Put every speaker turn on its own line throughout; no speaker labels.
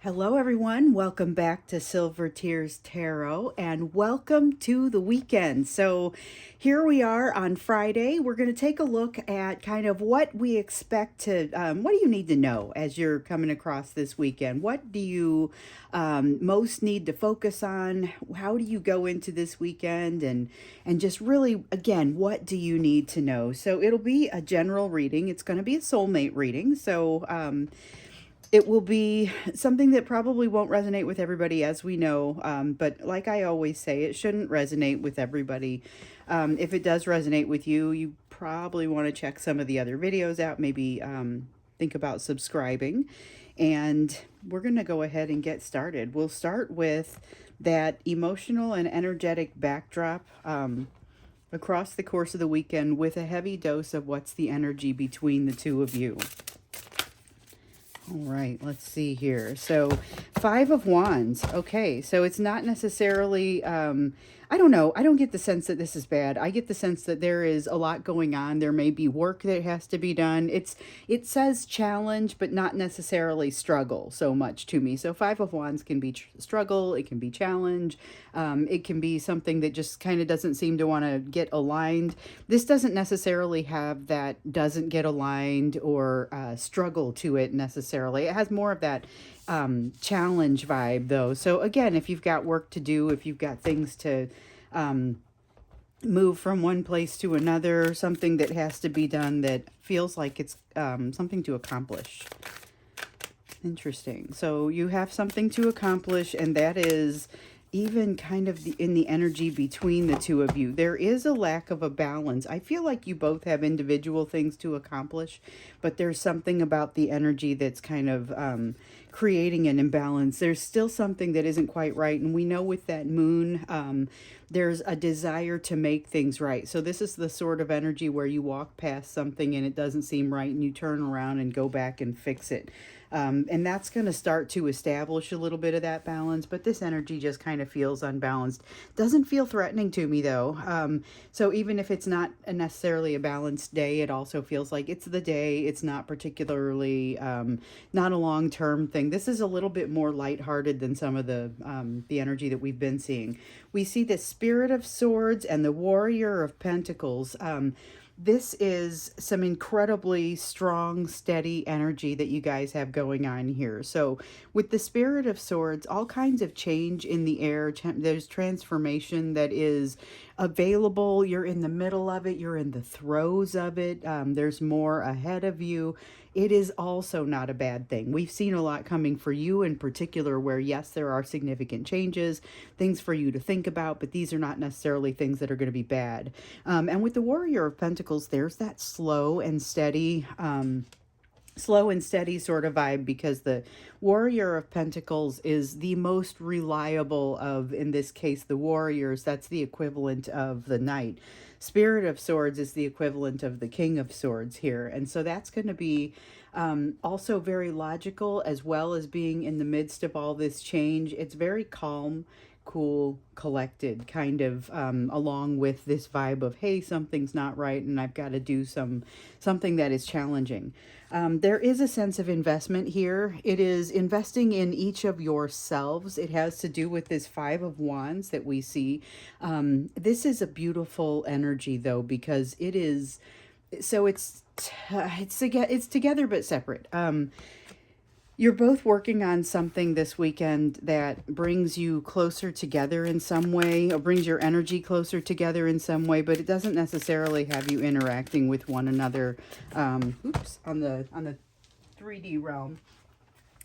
Hello, everyone. Welcome back to Silver Tears Tarot and welcome to the weekend. So, here we are on Friday. We're going to take a look at kind of what we expect what do you need to know as you're coming across this weekend? What do you most need to focus on? How do you go into this weekend? And just really, again, what do you need to know? So, it'll be a general reading, it's going to be a soulmate reading. It will be something that probably won't resonate with everybody, as we know. But like I always say, it shouldn't resonate with everybody. If it does resonate with you, you probably want to check some of the other videos out. Maybe think about subscribing. And we're going to go ahead and get started. We'll start with that emotional and energetic backdrop across the course of the weekend with a heavy dose of what's the energy between the two of you. All right, let's see here. So, Five of Wands. Okay, so it's not necessarily, I don't know. I don't get the sense that this is bad. I get the sense that there is a lot going on. There may be work that has to be done. It says challenge, but not necessarily struggle so much to me. So, Five of Wands can be struggle, it can be challenge, it can be something that just kind of doesn't seem to want to get aligned. This doesn't necessarily have that doesn't get aligned or struggle to it necessarily. It has more of that challenge vibe though. So again, if you've got work to do, if you've got things to move from one place to another, something that has to be done that feels like it's something to accomplish. Interesting. So you have something to accomplish, and that is even kind of in the energy between the two of you. There is a lack of a balance. I feel like you both have individual things to accomplish, but there's something about the energy that's kind of creating an imbalance. There's still something that isn't quite right. And we know with that moon, there's a desire to make things right. So this is the sort of energy where you walk past something and it doesn't seem right and you turn around and go back and fix it. And that's going to start to establish a little bit of that balance, but this energy just kind of feels unbalanced. Doesn't feel threatening to me though. So even if it's not necessarily a balanced day, it also feels like it's the day. It's not particularly, not a long-term thing. This is a little bit more lighthearted than some of the energy that we've been seeing. We see the Spirit of Swords and the Warrior of Pentacles. This is some incredibly strong, steady energy that you guys have going on here. So with the Spirit of Swords, all kinds of change in the air. There's transformation that is available. You're in the middle of it. You're in the throes of it. There's more ahead of you. It is also not a bad thing. We've seen a lot coming for you in particular where, yes, there are significant changes, things for you to think about, but these are not necessarily things that are going to be bad. And with the Warrior of Pentacles, there's that slow and steady sort of vibe, because the Warrior of Pentacles is the most reliable of, in this case, the warriors. That's the equivalent of the knight. Spirit of Swords is the equivalent of the King of Swords here. And so that's going to be also very logical, as well as being in the midst of all this change. It's very calm, cool, collected, kind of along with this vibe of, hey, something's not right and I've got to do something that is challenging. There is a sense of investment here. It is investing in each of yourselves. It has to do with this Five of Wands that we see. This is a beautiful energy though, because it is, so it's together but separate. You're both working on something this weekend that brings you closer together in some way, or brings your energy closer together in some way, but it doesn't necessarily have you interacting with one another. On the 3D realm.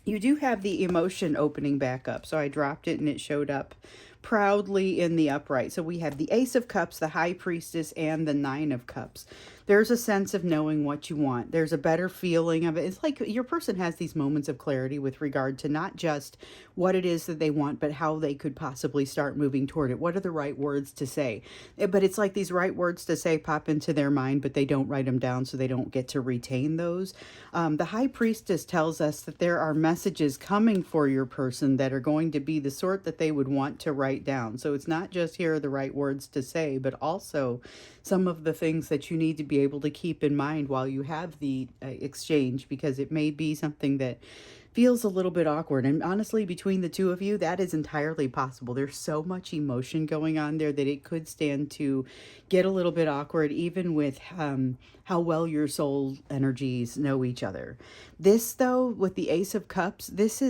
You do have the emotion opening back up. So I dropped it and it showed up proudly in the upright. So we have the Ace of Cups, the High Priestess, and the Nine of Cups. There's a sense of knowing what you want. There's a better feeling of it. It's like your person has these moments of clarity with regard to not just what it is that they want, but how they could possibly start moving toward it. What are the right words to say? But it's like these right words to say pop into their mind, but they don't write them down, so they don't get to retain those. The High Priestess tells us that there are messages coming for your person that are going to be the sort that they would want to write down. So it's not just here are the right words to say, but also some of the things that you need to be be able to keep in mind while you have the exchange, because it may be something that feels a little bit awkward. And honestly, between the two of you, that is entirely possible. There's so much emotion going on there that it could stand to get a little bit awkward, even with how well your soul energies know each other. This, though, with the Ace of Cups, this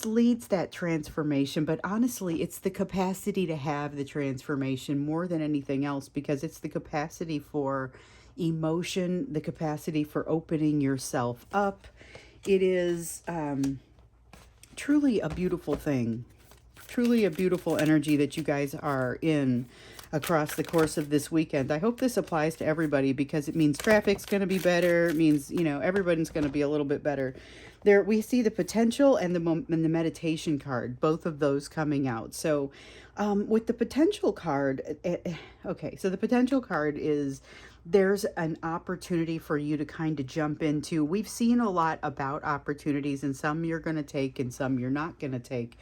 leads that transformation, but honestly, it's the capacity to have the transformation more than anything else, because it's the capacity for emotion, the capacity for opening yourself up. It is truly a beautiful thing, truly a beautiful energy that you guys are in across the course of this weekend. I hope this applies to everybody, because it means traffic's going to be better. It means, everybody's going to be a little bit better. There we see the potential and the meditation card, both of those coming out. So with the potential card, okay, so the potential card is there's an opportunity for you to kind of jump into. We've seen a lot about opportunities, and some you're going to take and some you're not going to take.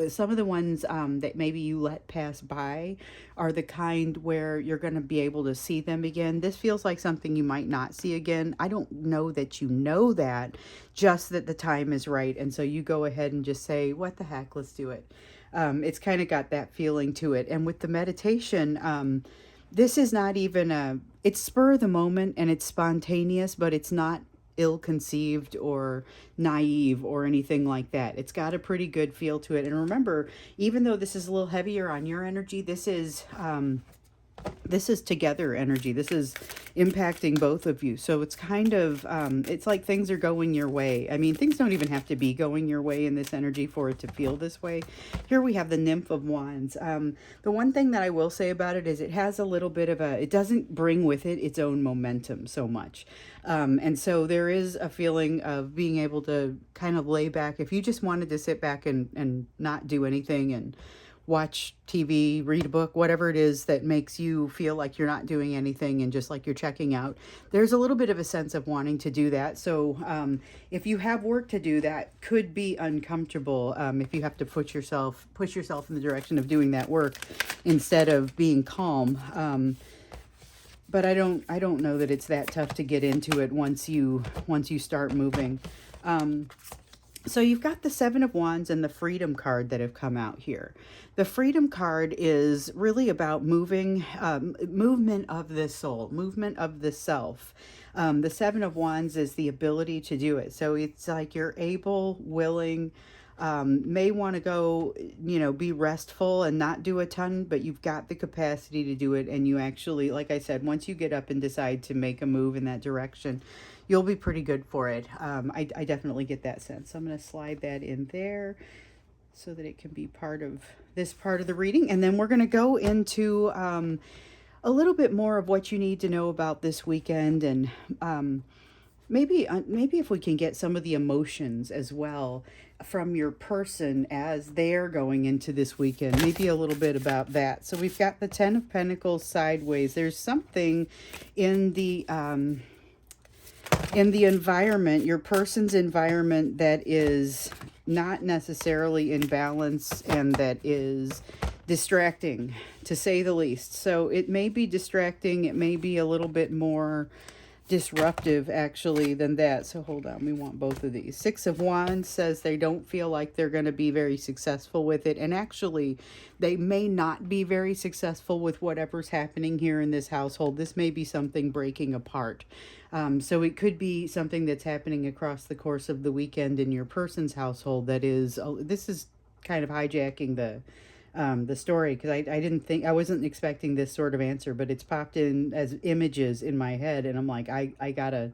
Some of the ones that maybe you let pass by are the kind where you're going to be able to see them again. This feels like something you might not see again. I don't know that you know that, just that the time is right. And so you go ahead and just say, what the heck, let's do it. It's kind of got that feeling to it. And with the meditation, this is not even it's spur of the moment and it's spontaneous, but it's not ill-conceived or naive or anything like that. It's got a pretty good feel to it. And remember, even though this is a little heavier on your energy, this is together energy. This is impacting both of you. So it's kind of, it's like things are going your way. I mean, things don't even have to be going your way in this energy for it to feel this way. Here we have the Nymph of Wands. The one thing that I will say about it is it has a little bit of it doesn't bring with it its own momentum so much. And so there is a feeling of being able to kind of lay back. If you just wanted to sit back and not do anything and watch TV, read a book, whatever it is that makes you feel like you're not doing anything and just like you're checking out, there's a little bit of a sense of wanting to do that. So if you have work to do, that could be uncomfortable if you have to push yourself in the direction of doing that work instead of being calm. But I don't know that it's that tough to get into it once you start moving. So you've got the Seven of Wands and the Freedom card that have come out here. The Freedom card is really about movement of the soul, movement of the self. The Seven of Wands is the ability to do it. So it's like you're able, willing, may want to go, be restful and not do a ton, but you've got the capacity to do it. And you actually, like I said, once you get up and decide to make a move in that direction, you'll be pretty good for it. I definitely get that sense. So I'm going to slide that in there so that it can be part of this part of the reading. And then we're going to go into a little bit more of what you need to know about this weekend, and maybe if we can get some of the emotions as well from your person as they're going into this weekend, maybe a little bit about that. So we've got the Ten of Pentacles sideways. There's something in the environment, your person's environment, that is not necessarily in balance and that is distracting, to say the least. So it may be distracting. It may be a little bit more disruptive actually than that. So hold on, we want both of these. Six of Wands says they don't feel like they're going to be very successful with it, and actually they may not be very successful with whatever's happening here in this household. This may be something breaking apart. So it could be something that's happening across the course of the weekend in your person's household that is, this is kind of hijacking the story, because I wasn't expecting this sort of answer, but it's popped in as images in my head, and I'm like, I gotta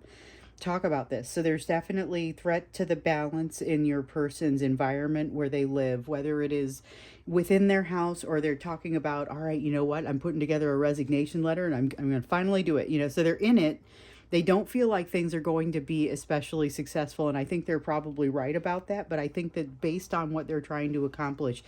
talk about this. So there's definitely threat to the balance in your person's environment where they live, whether it is within their house or they're talking about, all right, you know what, I'm putting together a resignation letter and I'm going to finally do it, so they're in it. They don't feel like things are going to be especially successful, and I think they're probably right about that, but I think that based on what they're trying to accomplish,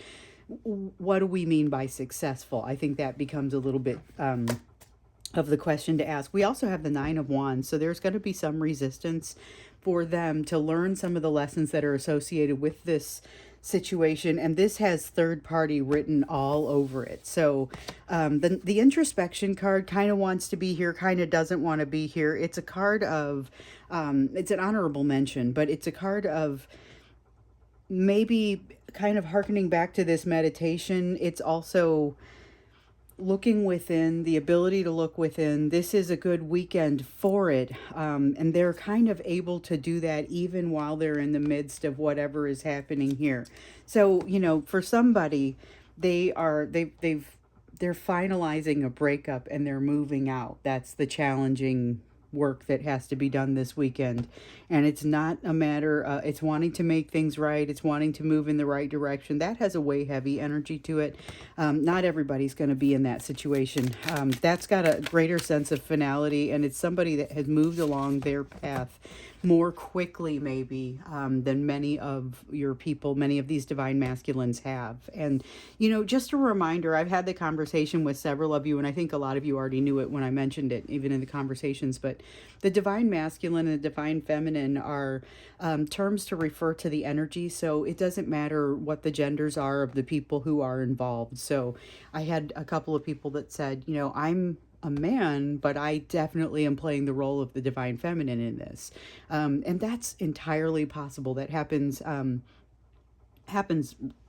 what do we mean by successful? I think that becomes a little bit of the question to ask. We also have the Nine of Wands, so there's going to be some resistance for them to learn some of the lessons that are associated with this situation, and this has third party written all over it. So the introspection card kind of wants to be here, kind of doesn't want to be here. It's a card of it's an honorable mention, but it's a card of maybe kind of hearkening back to this meditation. It's also looking within, the ability to look within. This is a good weekend for it. And they're kind of able to do that even while they're in the midst of whatever is happening here. So, for somebody, they're finalizing a breakup and they're moving out. That's the challenging work that has to be done this weekend. And it's not a matter, it's wanting to make things right, it's wanting to move in the right direction. That has a way heavy energy to it. Not everybody's going to be in that situation. That's got a greater sense of finality, and it's somebody that has moved along their path more quickly maybe than many of your people, many of these divine masculines have. And, just a reminder, I've had the conversation with several of you, and I think a lot of you already knew it when I mentioned it, even in the conversations, but the divine masculine and the divine feminine are terms to refer to the energy. So it doesn't matter what the genders are of the people who are involved. So I had a couple of people that said, I'm a man, but I definitely am playing the role of the divine feminine in this. And that's entirely possible. That happens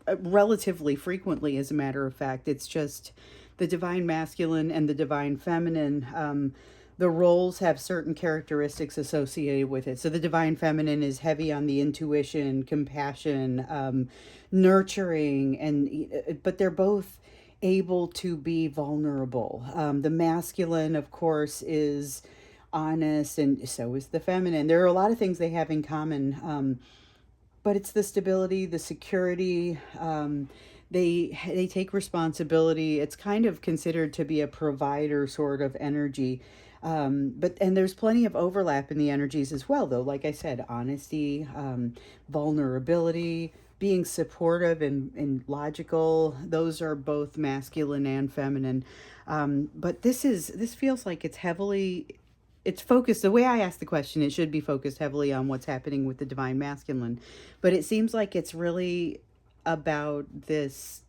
relatively frequently, as a matter of fact. It's just the divine masculine and the divine feminine. The roles have certain characteristics associated with it. So the divine feminine is heavy on the intuition, compassion, nurturing, but they're both able to be vulnerable. The masculine, of course, is honest, and so is the feminine. There are a lot of things they have in common, but it's the stability, the security. They take responsibility. It's kind of considered to be a provider sort of energy. And there's plenty of overlap in the energies as well, though. Like I said, honesty, vulnerability, being supportive and logical, those are both masculine and feminine. But this feels like it's focused. The way I asked the question, it should be focused heavily on what's happening with the divine masculine, but it seems like it's really about this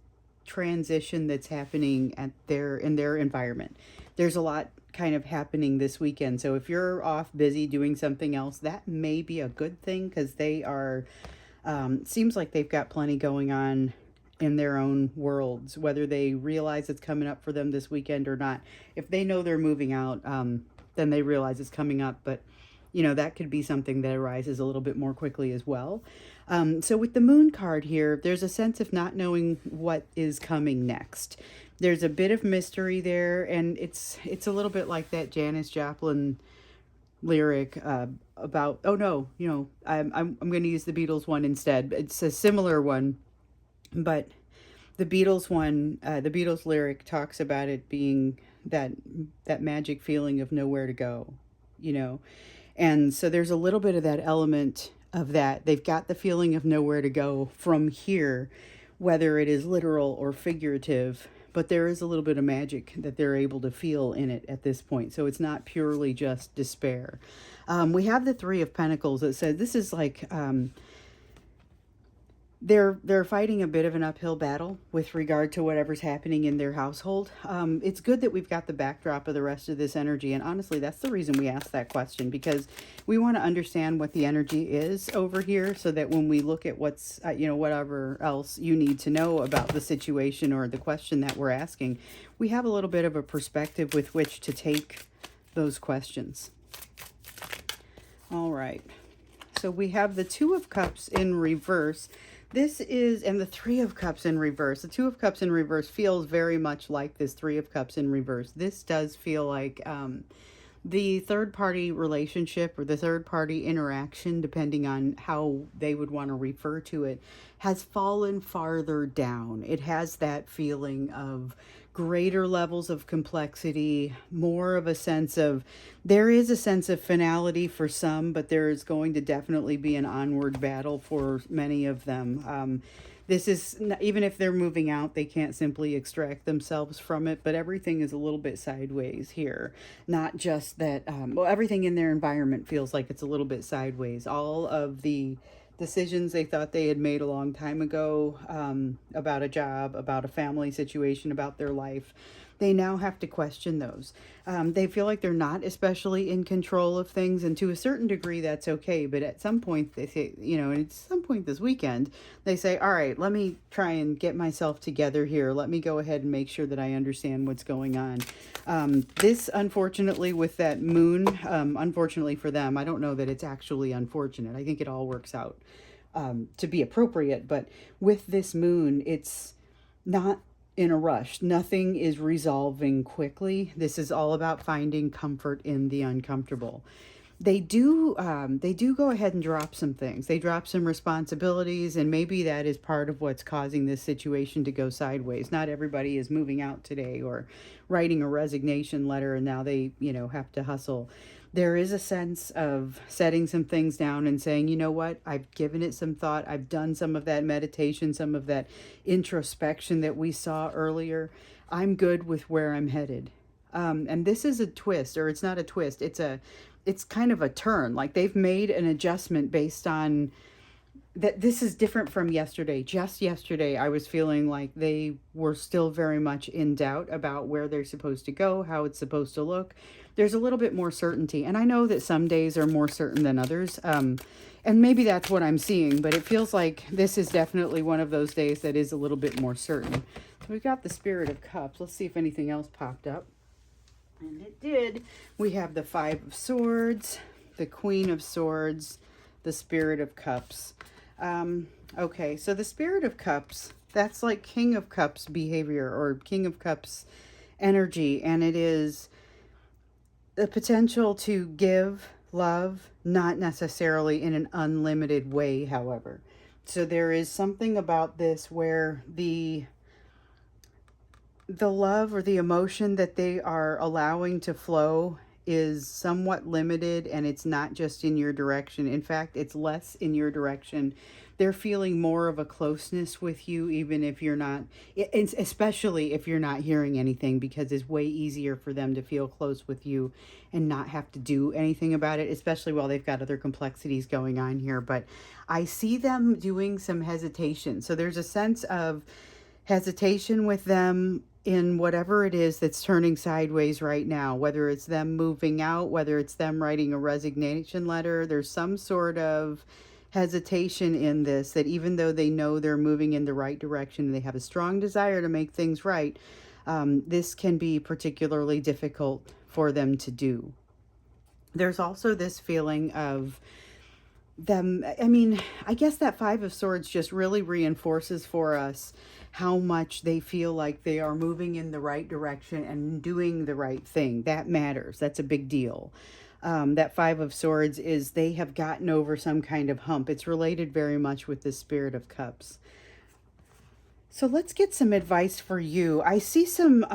transition that's happening in their environment. There's a lot kind of happening this weekend. So if you're off busy doing something else, that may be a good thing, because they are seems like they've got plenty going on in their own worlds, whether they realize it's coming up for them this weekend or not. If they know they're moving out, then they realize it's coming up. But, that could be something that arises a little bit more quickly as well. So with the moon card here, there's a sense of not knowing what is coming next. There's a bit of mystery there, and it's a little bit like that Janis Joplin lyric about, oh no, I'm going to use the Beatles one instead. It's a similar one, but the Beatles lyric talks about it being that magic feeling of nowhere to go, and so there's a little bit of that element of that. They've got the feeling of nowhere to go from here, whether it is literal or figurative, but there is a little bit of magic that they're able to feel in it at this point. So it's not purely just despair. We have the Three of Pentacles that says this is like they're fighting a bit of an uphill battle with regard to whatever's happening in their household. It's good that we've got the backdrop of the rest of this energy, and honestly, that's the reason we asked that question, because we want to understand what the energy is over here, so that when we look at what's whatever else you need to know about the situation or the question that we're asking, we have a little bit of a perspective with which to take those questions. All right, so we have the Two of Cups in reverse. And the Three of Cups in reverse. The Two of Cups in reverse feels very much like this Three of Cups in reverse. This does feel like the third party relationship or the third party interaction, depending on how they would want to refer to it, has fallen farther down. It has that feeling of greater levels of complexity, more of a sense of, there is a sense of finality for some, but there is going to definitely be an onward battle for many of them. This is, even if they're moving out, they can't simply extract themselves from it, but everything is a little bit sideways here. Not just that, everything in their environment feels like it's a little bit sideways. All of the decisions they thought they had made a long time ago, about a job, about a family situation, about their life. They now have to question those. They feel like they're not especially in control of things, and to a certain degree, that's okay. But at some point, they say, and at some point this weekend, they say, all right, let me try and get myself together here. Let me go ahead and make sure that I understand what's going on. This, unfortunately, with that moon, unfortunately for them, I don't know that it's actually unfortunate. I think it all works out to be appropriate. But with this moon, it's not in a rush. Nothing is resolving quickly. This is all about finding comfort in the uncomfortable. They do go ahead and drop some things. They drop some responsibilities, and maybe that is part of what's causing this situation to go sideways. Not everybody is moving out today or writing a resignation letter, and now they, have to hustle. There is a sense of setting some things down and saying, you know what, I've given it some thought. I've done some of that meditation, some of that introspection that we saw earlier. I'm good with where I'm headed. And this is a twist, or it's not a twist. It's kind of a turn. Like they've made an adjustment based on that. This is different from yesterday. Just yesterday, I was feeling like they were still very much in doubt about where they're supposed to go, how it's supposed to look. There's a little bit more certainty. And I know that some days are more certain than others. And maybe that's what I'm seeing, but it feels like this is definitely one of those days that is a little bit more certain. So we've got the Spirit of Cups. Let's see if anything else popped up. And it did. We have the Five of Swords, the Queen of Swords, the Spirit of Cups. Okay, so the Spirit of Cups, that's like King of Cups behavior or King of Cups energy. And it is the potential to give love, not necessarily in an unlimited way, however. So there is something about this where the love or the emotion that they are allowing to flow is somewhat limited, and it's not just in your direction. In fact, it's less in your direction. They're feeling more of a closeness with you, even if you're not, especially if you're not hearing anything, because it's way easier for them to feel close with you and not have to do anything about it, especially while they've got other complexities going on here. But I see them doing some hesitation. So there's a sense of hesitation with them in whatever it is that's turning sideways right now, whether it's them moving out, whether it's them writing a resignation letter. There's some sort of hesitation in this, that even though they know they're moving in the right direction and they have a strong desire to make things right, this can be particularly difficult for them to do. There's also this feeling of them, I guess that Five of Swords just really reinforces for us how much they feel like they are moving in the right direction and doing the right thing. That matters. That's a big deal. That Five of Swords is they have gotten over some kind of hump. It's related very much with the Spirit of Cups. So let's get some advice for you. I see some,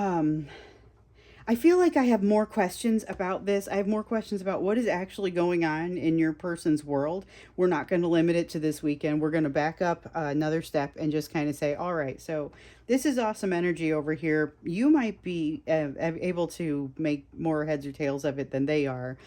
I feel like I have more questions about this. I have more questions about what is actually going on in your person's world. We're not going to limit it to this weekend. We're going to back up another step and just kind of say, all right, so this is awesome energy over here. You might be able to make more heads or tails of it than they are.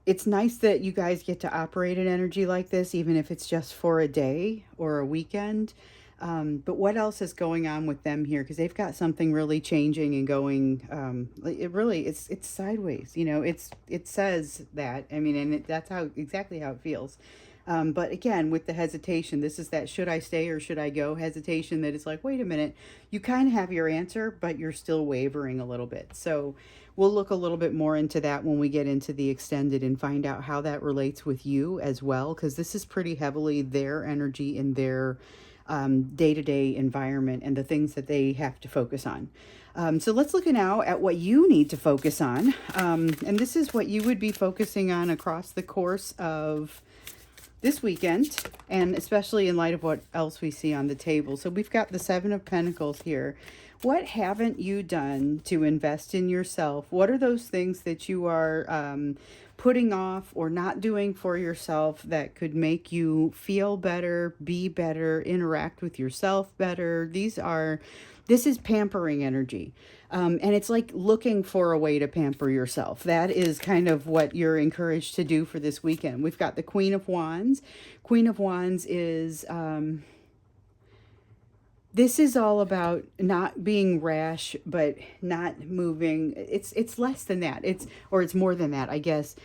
It's nice that you guys get to operate an energy like this, even if it's just for a day or a weekend. But what else is going on with them here? Because they've got something really changing and going. It's sideways. It says that. And that's exactly how it feels. But again, with the hesitation, this is that should I stay or should I go hesitation that is like, wait a minute, you kind of have your answer, but you're still wavering a little bit. So we'll look a little bit more into that when we get into the extended and find out how that relates with you as well, because this is pretty heavily their energy in their day-to-day environment and the things that they have to focus on. So let's look now at what you need to focus on. And this is what you would be focusing on across the course of this weekend, and especially in light of what else we see on the table. So we've got the Seven of Pentacles here. What haven't you done to invest in yourself? What are those things that you are putting off or not doing for yourself that could make you feel better, be better, interact with yourself better. This is pampering energy. And it's like looking for a way to pamper yourself. That is kind of what you're encouraged to do for this weekend. We've got the Queen of Wands. Queen of Wands is, this is all about not being rash, but not moving. It's less than that. It's more than that, I guess.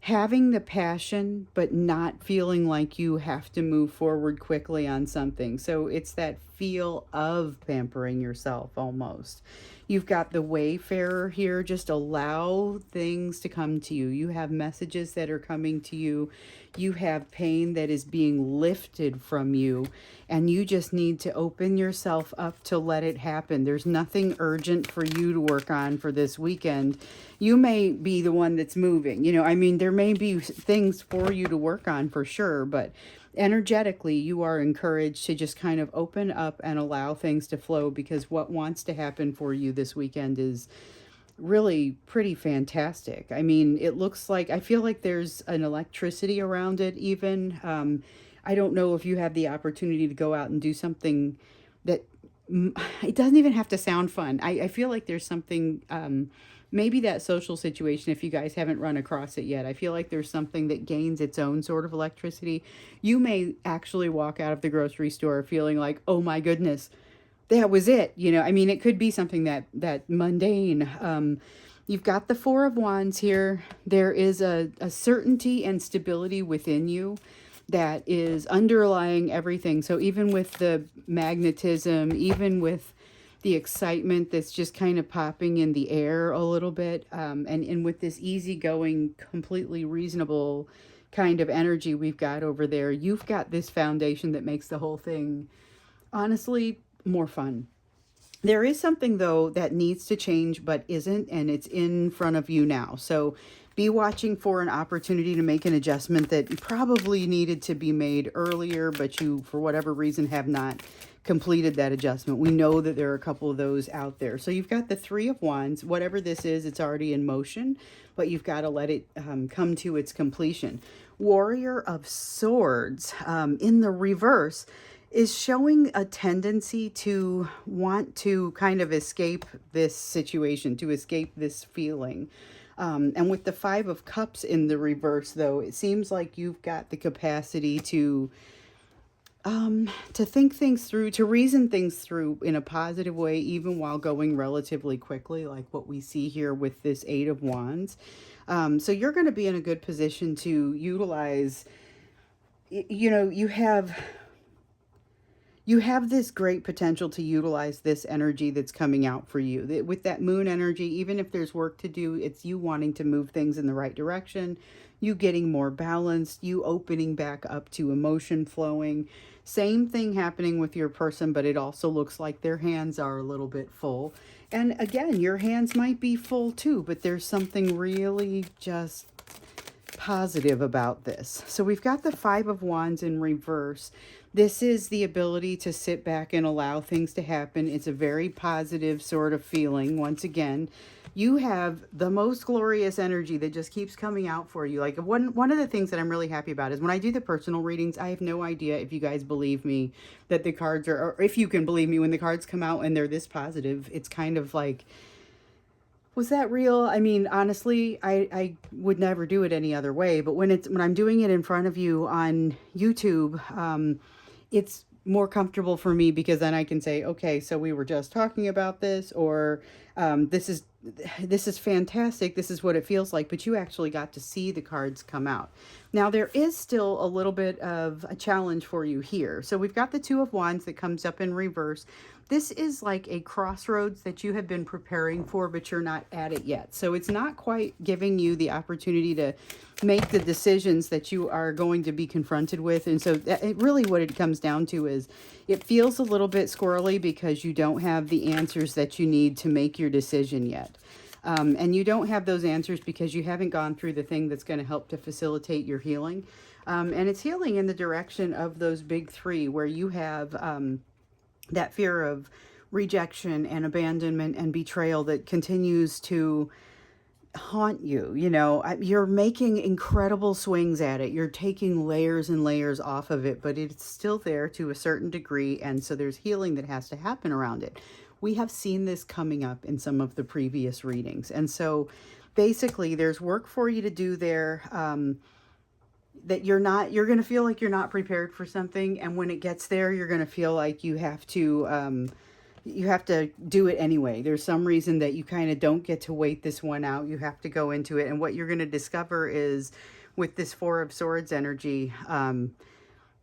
Having the passion, but not feeling like you have to move forward quickly on something. So it's that feel of pampering yourself almost. You've got the Wayfarer here. Just allow things to come to you. You have messages that are coming to you. You have pain that is being lifted from you. And you just need to open yourself up to let it happen. There's nothing urgent for you to work on for this weekend. You may be the one that's moving. I mean, there may be things for you to work on for sure, but energetically, you are encouraged to just kind of open up and allow things to flow, because what wants to happen for you this weekend is really pretty fantastic. I mean, it looks like, I feel like there's an electricity around it even. I don't know if you have the opportunity to go out and do something that, it doesn't even have to sound fun. I feel like there's something, maybe that social situation, if you guys haven't run across it yet, I feel like there's something that gains its own sort of electricity. You may actually walk out of the grocery store feeling like, oh my goodness, that was it. I mean, it could be something that mundane. You've got the Four of Wands here. There is a certainty and stability within you that is underlying everything. So even with the magnetism, even with the excitement that's just kind of popping in the air a little bit, and with this easygoing, completely reasonable kind of energy we've got over there, you've got this foundation that makes the whole thing, honestly, more fun. There is something, though, that needs to change but isn't, and it's in front of you now. So be watching for an opportunity to make an adjustment that probably needed to be made earlier, but you, for whatever reason, have not completed that adjustment. We know that there are a couple of those out there. So you've got the Three of Wands. Whatever this is, it's already in motion, but you've got to let it come to its completion. Warrior of Swords in the reverse is showing a tendency to want to kind of escape this situation, to escape this feeling. And with the Five of Cups in the reverse, though, it seems like you've got the capacity to think things through, to reason things through in a positive way, even while going relatively quickly, like what we see here with this Eight of Wands. So you're going to be in a good position to utilize, you have this great potential to utilize this energy that's coming out for you. With that moon energy, even if there's work to do, it's you wanting to move things in the right direction, you getting more balanced, you opening back up to emotion flowing. Same thing happening with your person, but it also looks like their hands are a little bit full. And again, your hands might be full too, but there's something really just positive about this. So we've got the Five of Wands in reverse. This is the ability to sit back and allow things to happen. It's a very positive sort of feeling. Once again, you have the most glorious energy that just keeps coming out for you. Like one of the things that I'm really happy about is when I do the personal readings, I have no idea if you guys believe me that the cards are, or if you can believe me when the cards come out and they're this positive. It's kind of like, was that real? I mean, honestly, I would never do it any other way. But when I'm doing it in front of you on YouTube, it's more comfortable for me because then I can say, okay, so we were just talking about this, or this is fantastic. This is what it feels like. But you actually got to see the cards come out. Now, there is still a little bit of a challenge for you here. So we've got the Two of Wands that comes up in reverse. This is like a crossroads that you have been preparing for, but you're not at it yet. So it's not quite giving you the opportunity to make the decisions that you are going to be confronted with. And so really what it comes down to is it feels a little bit squirrely because you don't have the answers that you need to make your decision yet. And you don't have those answers because you haven't gone through the thing that's going to help to facilitate your healing. And it's healing in the direction of those big three where you have that fear of rejection and abandonment and betrayal that continues to haunt you. You know, you're making incredible swings at it. You're taking layers and layers off of it, but it's still there to a certain degree. And so there's healing that has to happen around it. We have seen this coming up in some of the previous readings. And so basically there's work for you to do there. That you're going to feel like you're not prepared for something. And when it gets there, you're going to feel like you have to do it anyway. There's some reason that you kind of don't get to wait this one out. You have to go into it. And what you're going to discover is with this Four of Swords energy,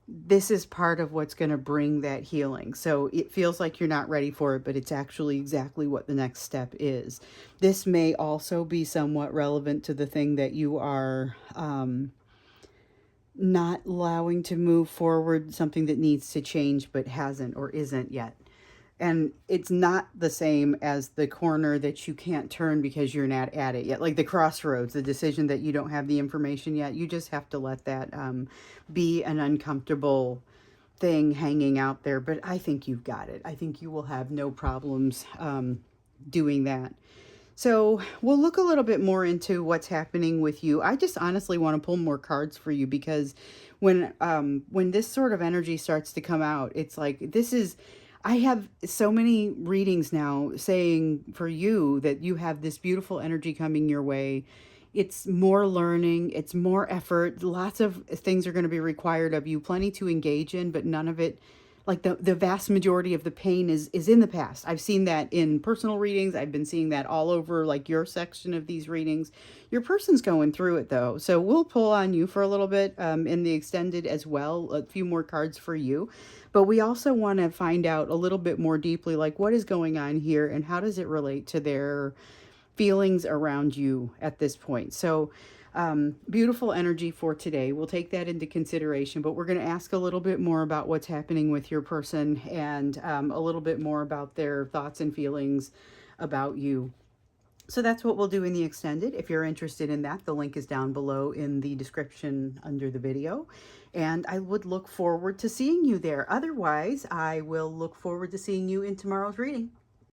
this is part of what's going to bring that healing. So it feels like you're not ready for it, but it's actually exactly what the next step is. This may also be somewhat relevant to the thing that you are not allowing to move forward, something that needs to change but hasn't or isn't yet. And it's not the same as the corner that you can't turn because you're not at it yet. Like the crossroads, the decision that you don't have the information yet. You just have to let that be an uncomfortable thing hanging out there. But I think you've got it. I think you will have no problems doing that. So we'll look a little bit more into what's happening with you. I just honestly want to pull more cards for you because when this sort of energy starts to come out, it's like I have so many readings now saying for you that you have this beautiful energy coming your way. It's more learning, it's more effort. Lots of things are going to be required of you, plenty to engage in, but none of it, like the vast majority of the pain is in the past. I've seen that in personal readings. I've been seeing that all over like your section of these readings. Your person's going through it though. So we'll pull on you for a little bit in the extended as well. A few more cards for you. But we also want to find out a little bit more deeply, like what is going on here and how does it relate to their feelings around you at this point. So beautiful energy for today. We'll take that into consideration, but we're going to ask a little bit more about what's happening with your person and a little bit more about their thoughts and feelings about you. So that's what we'll do in the extended. If you're interested in that, the link is down below in the description under the video. And I would look forward to seeing you there. Otherwise, I will look forward to seeing you in tomorrow's reading.